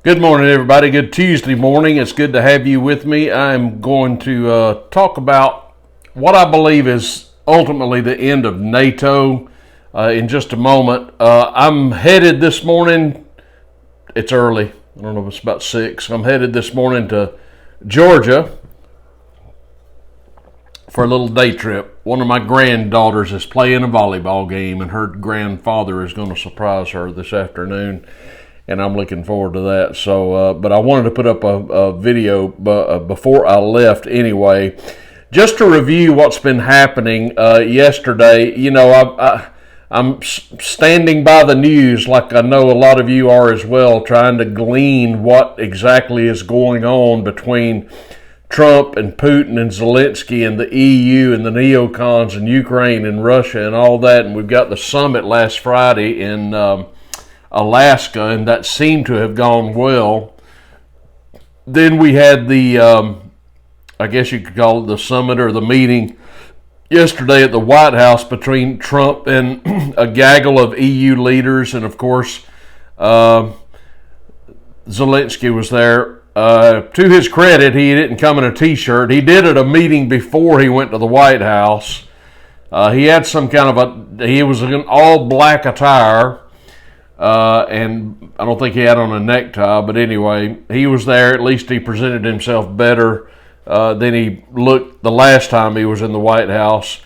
Good morning, everybody. Good Tuesday morning. It's good to have you with me. I'm going to talk about what I believe is ultimately the end of NATO in just a moment. I'm headed this morning. It's early. I don't know if it's about 6. I'm headed this morning to Georgia for a little day trip. One of my granddaughters is playing a volleyball game, and her grandfather is going to surprise her this afternoon. And I'm looking forward to that. So, but I wanted to put up a video before I left anyway, just to review what's been happening yesterday. You know, I'm standing by the news like I know a lot of you are as well, trying to glean what exactly is going on between Trump and Putin and Zelensky and the EU and the neocons and Ukraine and Russia and all that. And we've got the summit last Friday in Alaska, and that seemed to have gone well. Then we had the, I guess you could call it the summit or the meeting yesterday at the White House between Trump and a gaggle of EU leaders, and of course, Zelensky was there. To his credit, he didn't come in a t-shirt. He did at a meeting before he went to the White House. He had some kind of he was in all black attire. And I don't think he had on a necktie, but anyway, he was there. At least he presented himself better than he looked the last time he was in the White House.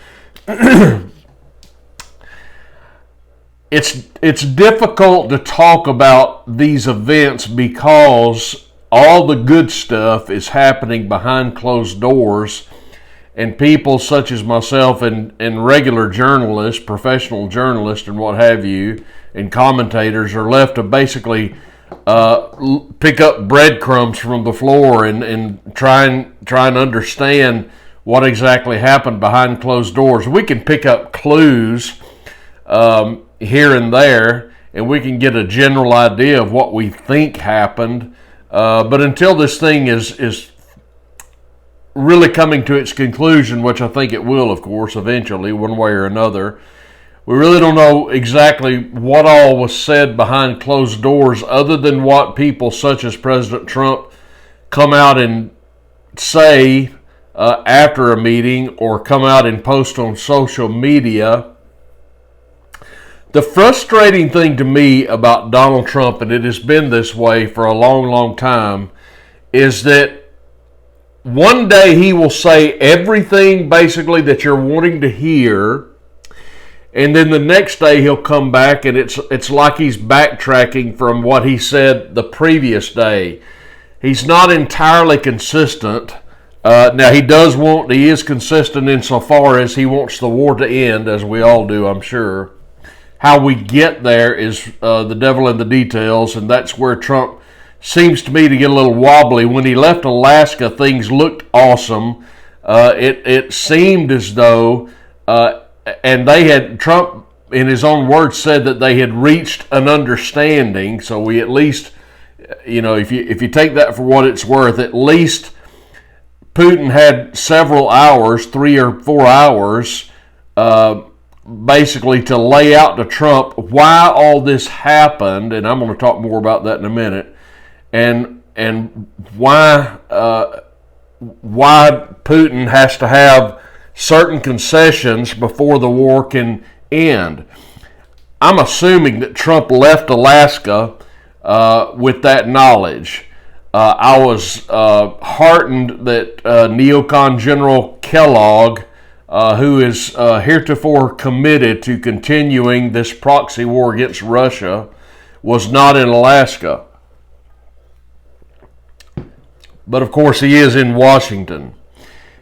It's difficult to talk about these events because all the good stuff is happening behind closed doors, and people such as myself and regular journalists, professional journalists and what have you, and commentators are left to basically pick up breadcrumbs from the floor and try and understand what exactly happened behind closed doors. We can pick up clues here and there, and we can get a general idea of what we think happened. But until this thing is really coming to its conclusion, which I think it will, of course, eventually, one way or another, we really don't know exactly what all was said behind closed doors other than what people such as President Trump come out and say after a meeting or come out and post on social media. The frustrating thing to me about Donald Trump, and it has been this way for a long, long time, is that one day he will say everything basically that you're wanting to hear, and then the next day he'll come back and it's like he's backtracking from what he said the previous day. He's not entirely consistent. Now he is consistent insofar as he wants the war to end, as we all do, I'm sure. How we get there is the devil in the details, and that's where Trump seems to me to get a little wobbly. When he left Alaska, things looked awesome. It seemed as though and Trump, in his own words, said that they had reached an understanding. So we at least, you know, if you take that for what it's worth, at least Putin had several hours, 3 or 4 hours, basically to lay out to Trump why all this happened, and I'm going to talk more about that in a minute, and why Putin has to have certain concessions before the war can end. I'm assuming that Trump left Alaska with that knowledge. I was heartened that neocon General Kellogg, who is heretofore committed to continuing this proxy war against Russia, was not in Alaska. But of course he is in Washington.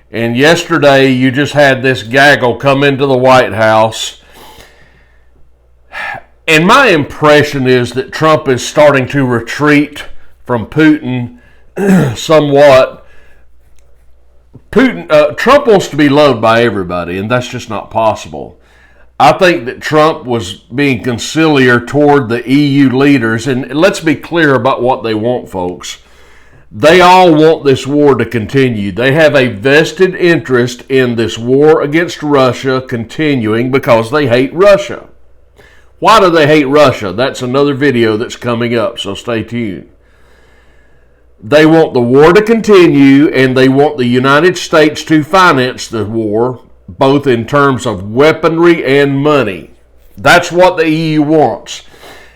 And yesterday you just had this gaggle come into the White House. And my impression is that Trump is starting to retreat from Putin somewhat. Trump wants to be loved by everybody, and that's just not possible. I think that Trump was being conciliar toward the EU leaders, and let's be clear about what they want, folks. They all want this war to continue. They have a vested interest in this war against Russia continuing because they hate Russia. Why do they hate Russia? That's another video that's coming up, so stay tuned. They want the war to continue, and they want the United States to finance the war, both in terms of weaponry and money. That's what the EU wants.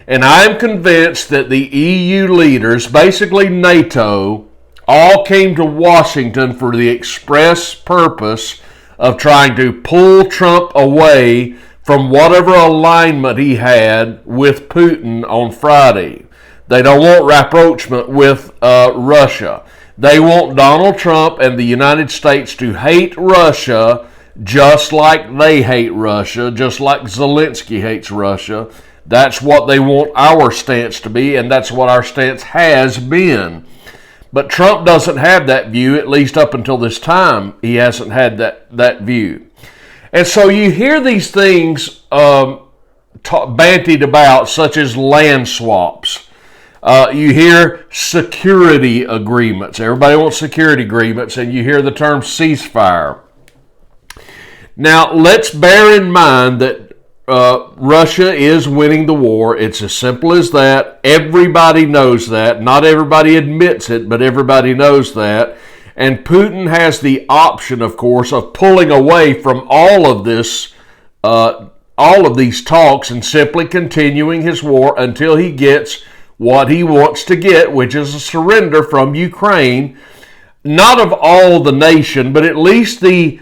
And I'm convinced that the EU leaders, basically NATO, all came to Washington for the express purpose of trying to pull Trump away from whatever alignment he had with Putin on Friday. They don't want rapprochement with Russia. They want Donald Trump and the United States to hate Russia just like they hate Russia, just like Zelensky hates Russia. That's what they want our stance to be, and that's what our stance has been. But Trump doesn't have that view, at least up until this time. He hasn't had that view. And so you hear these things bandied about, such as land swaps. You hear security agreements. Everybody wants security agreements, and you hear the term ceasefire. Now, let's bear in mind that Russia is winning the war. It's as simple as that. Everybody knows that. Not everybody admits it, but everybody knows that. And Putin has the option, of course, of pulling away from all of this, all of these talks, and simply continuing his war until he gets what he wants to get, which is a surrender from Ukraine. Not of all the nation, but at least the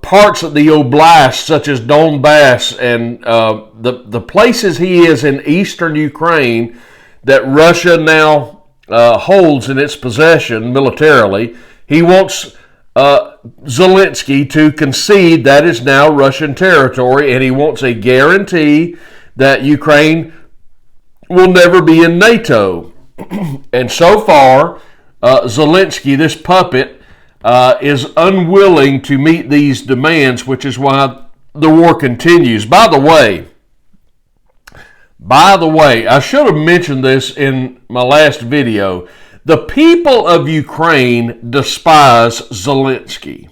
parts of the oblast, such as Donbass and the places he is in eastern Ukraine that Russia now holds in its possession militarily. He wants Zelensky to concede that is now Russian territory, and he wants a guarantee that Ukraine will never be in NATO. And so far, Zelensky, this puppet, is unwilling to meet these demands, which is why the war continues. By the way, I should have mentioned this in my last video. The people of Ukraine despise Zelensky.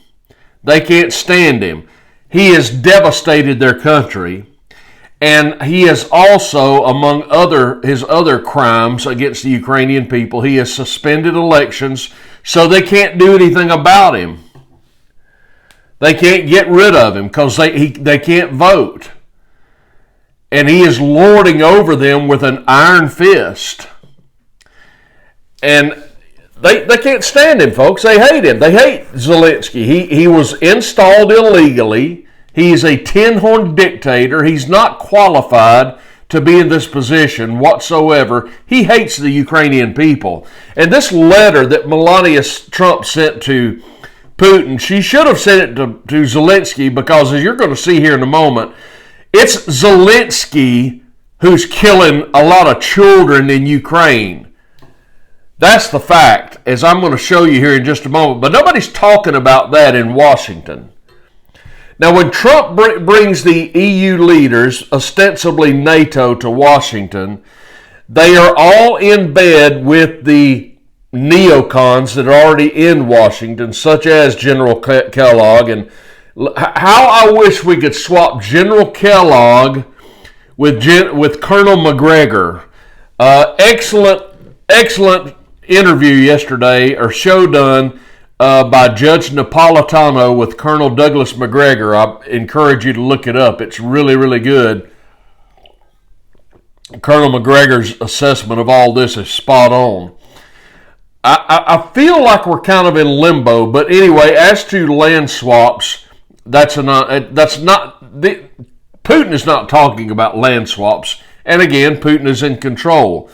They can't stand him. He has devastated their country, and he has also, among his other crimes against the Ukrainian people, he has suspended elections, so they can't do anything about him. They can't get rid of him because they can't vote. And he is lording over them with an iron fist. And they can't stand him, folks. They hate him. They hate Zelensky. He was installed illegally. He's a tin-horn dictator. He's not qualified to be in this position whatsoever. He hates the Ukrainian people. And this letter that Melania Trump sent to Putin, she should have sent it to Zelensky, because as you're going to see here in a moment, it's Zelensky who's killing a lot of children in Ukraine. That's the fact, as I'm going to show you here in just a moment. But nobody's talking about that in Washington. Now, when Trump brings the EU leaders, ostensibly NATO, to Washington, they are all in bed with the neocons that are already in Washington, such as General Kellogg. And how I wish we could swap General Kellogg with Colonel McGregor. Excellent interview yesterday, or show done, by Judge Napolitano with Colonel Douglas McGregor. I encourage you to look it up. It's really, really good. Colonel McGregor's assessment of all this is spot on. I feel like we're kind of in limbo, but anyway, as to land swaps, Putin is not talking about land swaps, and again, Putin is in control.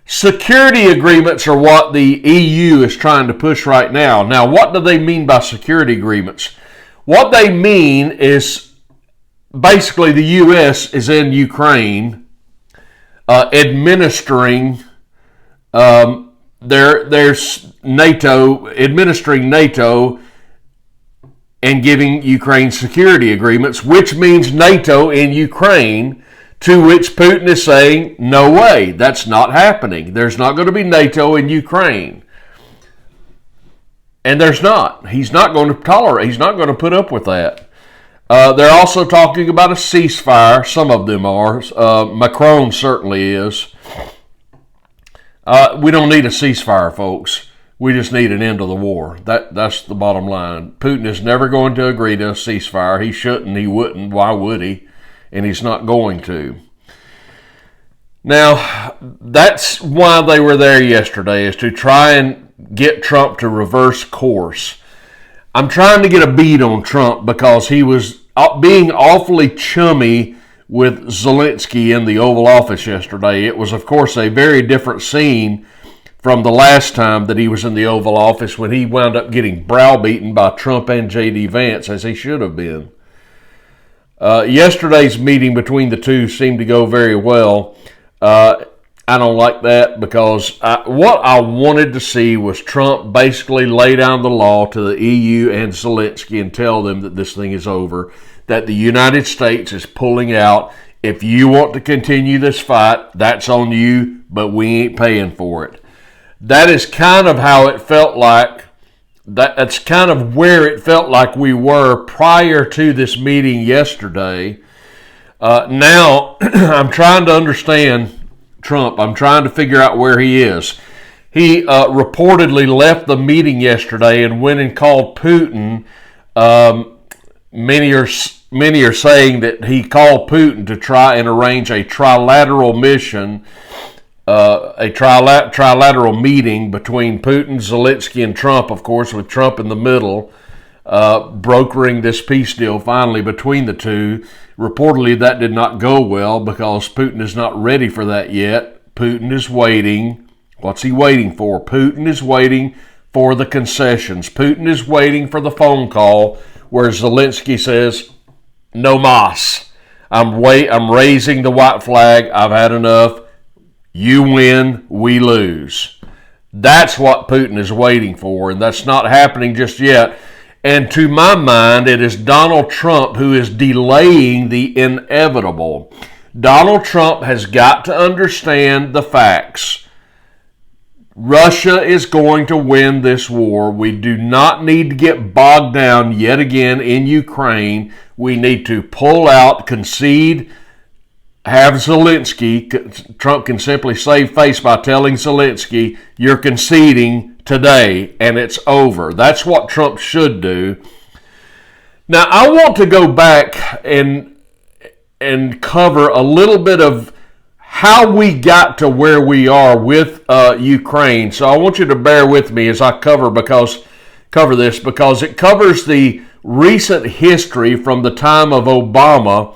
Security agreements are what the EU is trying to push right now. Now, what do they mean by security agreements? What they mean is basically the U.S. is in Ukraine administering there's NATO, administering NATO and giving Ukraine security agreements, which means NATO in Ukraine, to which Putin is saying, no way, that's not happening. There's not going to be NATO in Ukraine. And there's not. He's not going to tolerate, he's not going to put up with that. They're also talking about a ceasefire. Some of them are. Macron certainly is. We don't need a ceasefire, folks. We just need an end to the war. That's the bottom line. Putin is never going to agree to a ceasefire. He shouldn't. He wouldn't. Why would he? And he's not going to. Now, that's why they were there yesterday, is to try and get Trump to reverse course. I'm trying to get a beat on Trump because he was being awfully chummy with Zelensky in the Oval Office yesterday. It was, of course, a very different scene from the last time that he was in the Oval Office, when he wound up getting browbeaten by Trump and J.D. Vance, as he should have been. Yesterday's meeting between the two seemed to go very well. I don't like that because what I wanted to see was Trump basically lay down the law to the EU and Zelensky and tell them that this thing is over, that the United States is pulling out. If you want to continue this fight, that's on you, but we ain't paying for it. That is kind of how it felt like. That's kind of where it felt like we were prior to this meeting yesterday. Now, I'm trying to understand Trump. I'm trying to figure out where he is. He reportedly left the meeting yesterday and went and called Putin. Many are saying that he called Putin to try and arrange a trilateral mission, a trilateral meeting between Putin, Zelensky, and Trump, of course, with Trump in the middle, brokering this peace deal finally between the two. Reportedly, that did not go well because Putin is not ready for that yet. Putin is waiting. What's he waiting for? Putin is waiting for the concessions. Putin is waiting for the phone call where Zelensky says, "No mas. I'm raising the white flag. I've had enough. You win, we lose." That's what Putin is waiting for, and that's not happening just yet. And to my mind, it is Donald Trump who is delaying the inevitable. Donald Trump has got to understand the facts. Russia is going to win this war. We do not need to get bogged down yet again in Ukraine. We need to pull out, concede, have Zelensky. Trump can simply save face by telling Zelensky, "You're conceding today and it's over." That's what Trump should do. Now, I want to go back and cover a little bit of how we got to where we are with Ukraine. So I want you to bear with me as I cover this because it covers the recent history from the time of Obama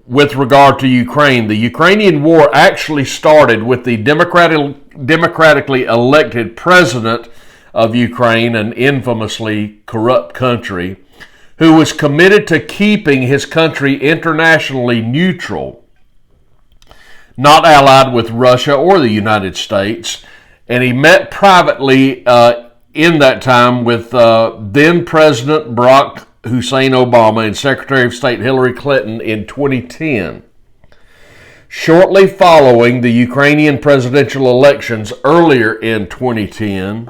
with regard to Ukraine. The Ukrainian war actually started with the democratically elected president of Ukraine, an infamously corrupt country, who was committed to keeping his country internationally neutral, not allied with Russia or the United States. And he met privately in that time with then President Barack Hussein Obama and Secretary of State Hillary Clinton in 2010. Shortly following the Ukrainian presidential elections earlier in 2010,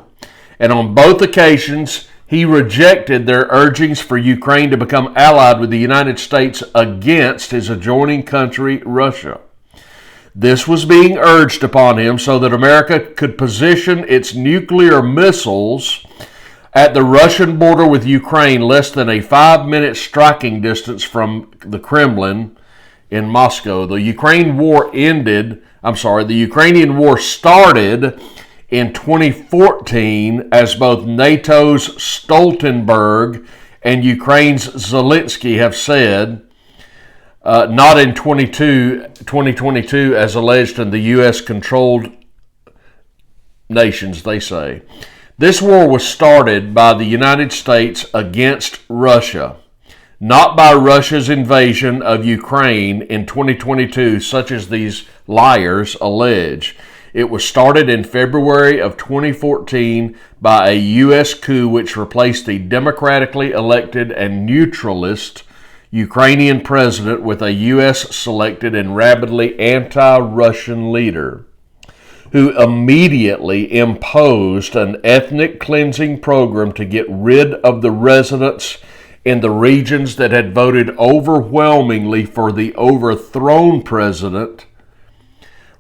and on both occasions, he rejected their urgings for Ukraine to become allied with the United States against his adjoining country, Russia. This was being urged upon him so that America could position its nuclear missiles at the Russian border with Ukraine, less than a 5-minute striking distance from the Kremlin in Moscow. The Ukrainian war started in 2014 as both NATO's Stoltenberg and Ukraine's Zelensky have said, not in 2022 as alleged in the U.S.-controlled nations, they say. This war was started by the United States against Russia, not by Russia's invasion of Ukraine in 2022, such as these liars allege. It was started in February of 2014 by a U.S. coup which replaced the democratically elected and neutralist Ukrainian president with a U.S.-selected and rabidly anti-Russian leader, who immediately imposed an ethnic cleansing program to get rid of the residents in the regions that had voted overwhelmingly for the overthrown president,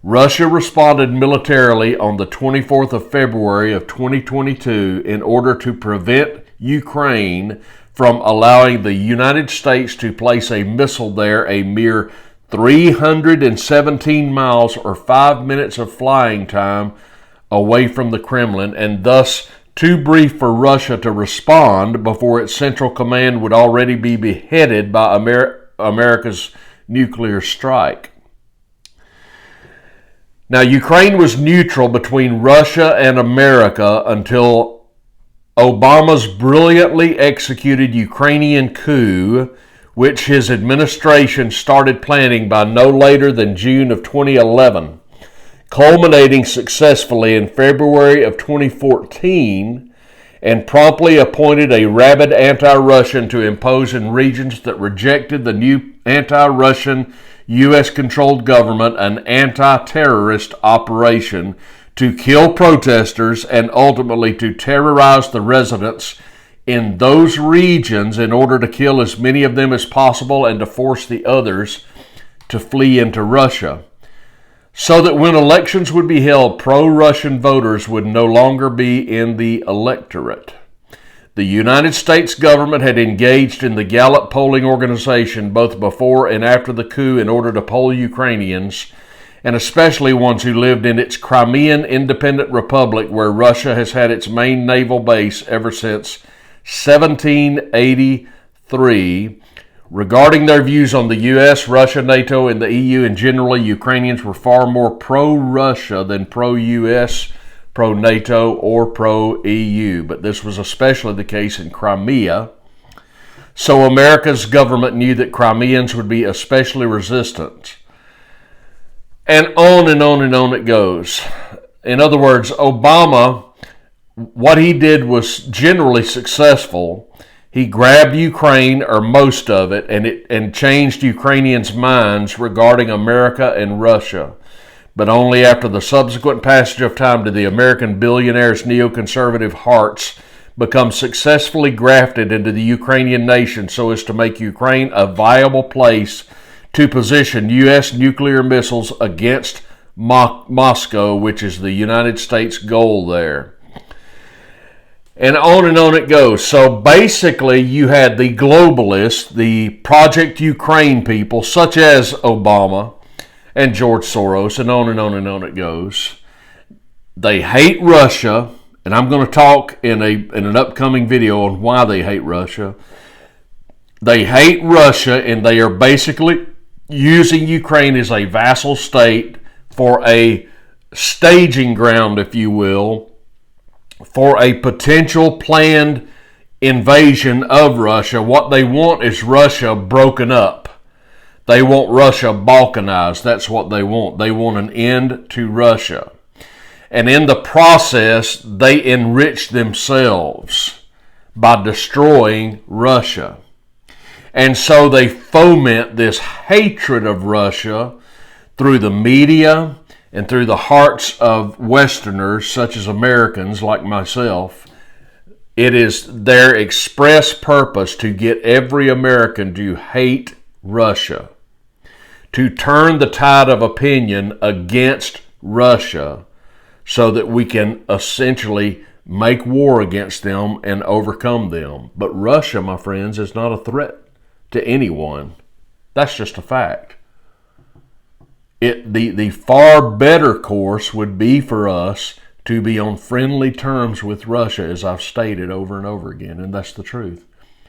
Russia responded militarily on the 24th of February of 2022 in order to prevent Ukraine from allowing the United States to place a missile there a mere 317 miles or 5 minutes of flying time away from the Kremlin, and thus too brief for Russia to respond before its central command would already be beheaded by America's nuclear strike. Now, Ukraine was neutral between Russia and America until Obama's brilliantly executed Ukrainian coup, which his administration started planning by no later than June of 2011, culminating successfully in February of 2014, and promptly appointed a rabid anti-Russian to impose in regions that rejected the new anti-Russian U.S.-controlled government an anti-terrorist operation to kill protesters and ultimately to terrorize the residents in those regions in order to kill as many of them as possible and to force the others to flee into Russia. So that when elections would be held, pro-Russian voters would no longer be in the electorate. The United States government had engaged in the Gallup polling organization both before and after the coup in order to poll Ukrainians, and especially ones who lived in its Crimean Independent Republic, where Russia has had its main naval base ever since 1783. Regarding their views on the U.S., Russia, NATO, and the EU, and generally Ukrainians were far more pro-Russia than pro-U.S., pro-NATO, or pro-EU. But this was especially the case in Crimea. So America's government knew that Crimeans would be especially resistant. And on and on and on it goes. In other words, Obama, what he did was generally successful. He grabbed Ukraine, or most of it, and changed Ukrainians' minds regarding America and Russia. But only after the subsequent passage of time did the American billionaires' neoconservative hearts become successfully grafted into the Ukrainian nation so as to make Ukraine a viable place to position U.S. nuclear missiles against Moscow, which is the United States' goal there. And on it goes. So basically, you had the globalists, the Project Ukraine people, such as Obama and George Soros, and on it goes. They hate Russia, and I'm going to talk in an upcoming video on why they hate Russia. They hate Russia, and they are basically using Ukraine as a vassal state for a staging ground, if you will, for a potential planned invasion of Russia. What they want is Russia broken up. They want Russia balkanized. That's what they want. They want an end to Russia. And in the process, they enrich themselves by destroying Russia. And so they foment this hatred of Russia through the media and through the hearts of Westerners, such as Americans like myself. It is their express purpose to get every American to hate Russia, to turn the tide of opinion against Russia so that we can essentially make war against them and overcome them. But Russia, my friends, is not a threat to anyone. That's just a fact. The far better course would be for us to be on friendly terms with Russia, as I've stated over and over again, and that's the truth.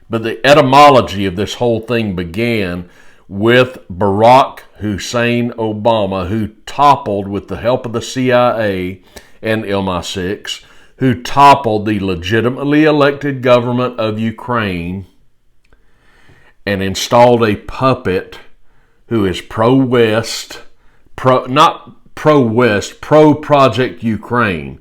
But the etymology of this whole thing began with Barack Hussein Obama, who toppled, with the help of the CIA and MI6, who toppled the legitimately elected government of Ukraine and installed a puppet who is pro-West, not pro-West, pro-Project Ukraine.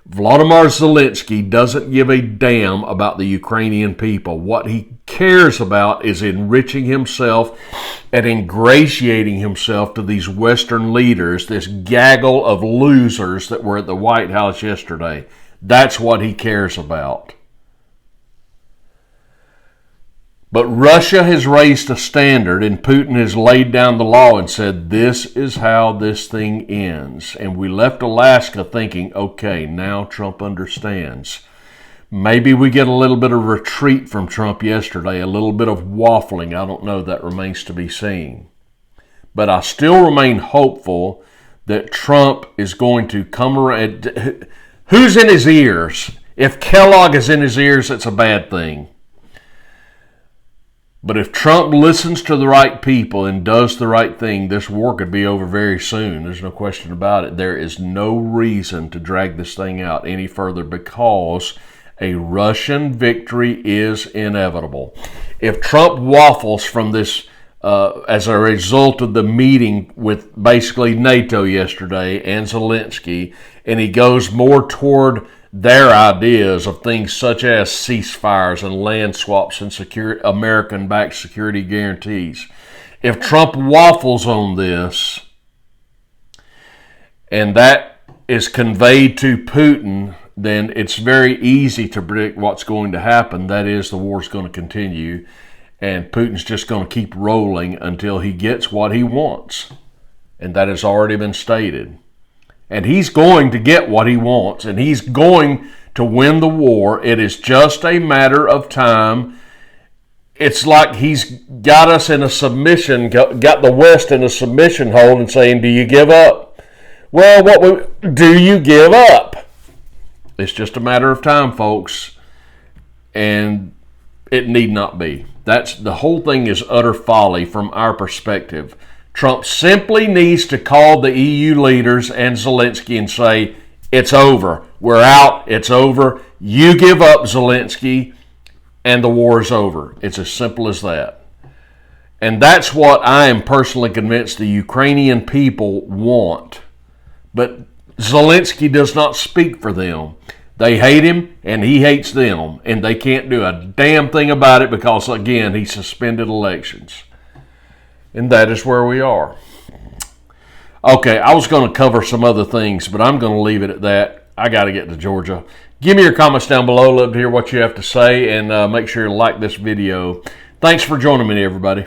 Vladimir Zelensky doesn't give a damn about the Ukrainian people. What he cares about is enriching himself and ingratiating himself to these Western leaders, this gaggle of losers that were at the White House yesterday. That's what he cares about. But Russia has raised a standard, and Putin has laid down the law and said, this is how this thing ends. And we left Alaska thinking, okay, now Trump understands. Maybe we get a little bit of retreat from Trump yesterday, a little bit of waffling. I don't know. That remains to be seen. But I still remain hopeful that Trump is going to come around. Who's in his ears? If Kellogg is in his ears, it's a bad thing. But if Trump listens to the right people and does the right thing, this war could be over very soon. There's no question about it. There is no reason to drag this thing out any further because a Russian victory is inevitable. If Trump waffles from this as a result of the meeting with basically NATO yesterday and Zelensky, and he goes more toward their ideas of things such as ceasefires and land swaps and American-backed security guarantees. If Trump waffles on this, and that is conveyed to Putin, then it's very easy to predict what's going to happen. That is, the war's going to continue, and Putin's just going to keep rolling until he gets what he wants. And that has already been stated. And he's going to get what he wants, and he's going to win the war. It is just a matter of time. It's like he's got us in a submission, got the West in a submission hold and saying, do you give up? Well, do you give up? It's just a matter of time, folks, and it need not be. The whole thing is utter folly from our perspective. Trump simply needs to call the EU leaders and Zelensky and say, it's over. We're out. It's over. You give up, Zelensky, and the war is over. It's as simple as that. And that's what I am personally convinced the Ukrainian people want. But Zelensky does not speak for them. They hate him, and he hates them, and they can't do a damn thing about it because, again, he suspended elections. And that is where we are. Okay, I was going to cover some other things, but I'm going to leave it at that. I got to get to Georgia. Give me your comments down below. Love to hear what you have to say, and make sure you like this video. Thanks for joining me, everybody.